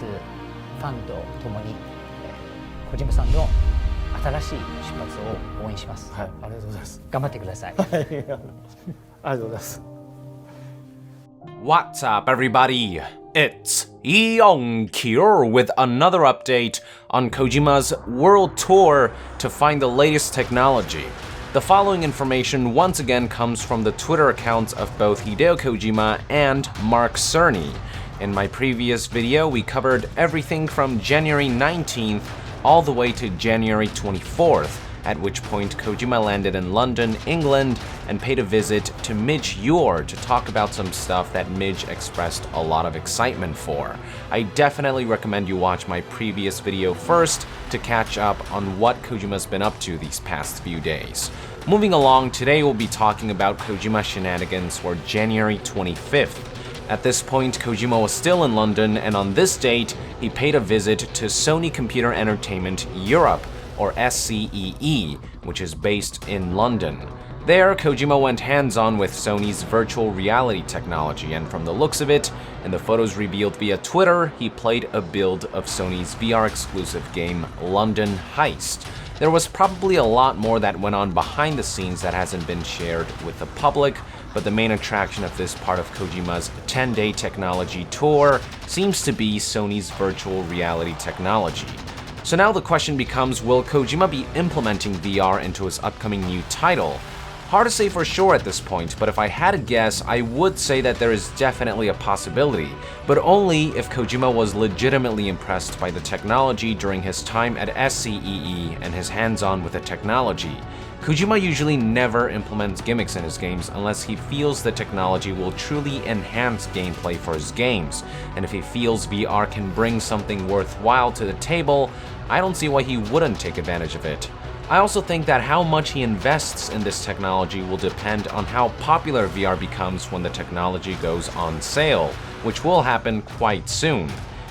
ファンと共に、小島さんの新しい出発を応援します。はい、ありがとうございます。頑張ってください。はい、ありがとうございます。What's up, everybody? It's Eon here with another update on Kojima's world tour to find the latest technology. The following information once again comes from the Twitter accounts of both Hideo Kojima and Mark Cerny. In my previous video, we covered everything from January 19th all the way to January 24th, at which point Kojima landed in London, England, and paid a visit to Midge Ure to talk about some stuff that Midge expressed a lot of excitement for. I definitely recommend you watch my previous video first to catch up on what Kojima's been up to these past few days. Moving along, today we'll be talking about Kojima shenanigans for January 25th. At this point, Kojima was still in London, and on this date, he paid a visit to Sony Computer Entertainment Europe, or SCEE, which is based in London. There, Kojima went hands-on with Sony's virtual reality technology, and from the looks of it, in the photos revealed via Twitter, he played a build of Sony's VR-exclusive game London Heist. There was probably a lot more that went on behind the scenes that hasn't been shared with the public, but the main attraction of this part of Kojima's 10-day technology tour seems to be Sony's virtual reality technology. So now the question becomes, will Kojima be implementing VR into his upcoming new title? Hard to say for sure at this point, but if I had to guess, I would say that there is definitely a possibility, but only if Kojima was legitimately impressed by the technology during his time at SCEE and his hands-on with the technology. Kojima usually never implements gimmicks in his games unless he feels the technology will truly enhance gameplay for his games, and if he feels VR can bring something worthwhile to the table, I don't see why he wouldn't take advantage of it. I also think that how much he invests in this technology will depend on how popular VR becomes when the technology goes on sale, which will happen quite soon.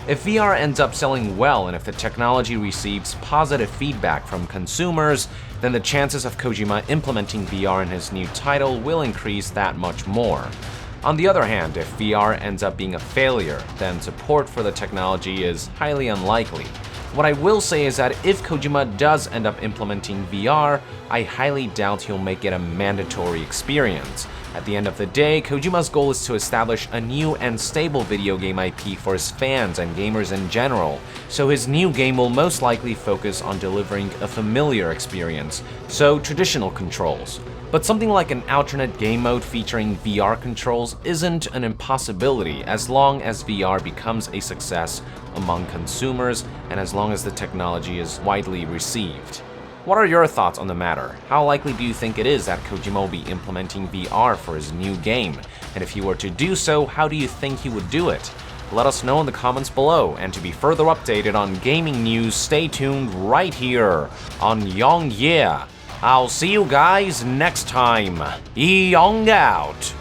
If VR ends up selling well and if the technology receives positive feedback from consumers, then the chances of Kojima implementing VR in his new title will increase that much more. On the other hand, if VR ends up being a failure, then support for the technology is highly unlikely. What I will say is that if Kojima does end up implementing VR, I highly doubt he'll make it a mandatory experience. At the end of the day, Kojima's goal is to establish a new and stable video game IP for his fans and gamers in general, so his new game will most likely focus on delivering a familiar experience, so traditional controls. But something like an alternate game mode featuring VR controls isn't an impossibility as long as VR becomes a success among consumers and as long as the technology is widely received. What are your thoughts on the matter? How likely do you think it is that Kojima will be implementing VR for his new game? And if he were to do so, how do you think he would do it? Let us know in the comments below, and to be further updated on gaming news, stay tuned right here on Young Yeah. I'll see you guys next time. Eong out!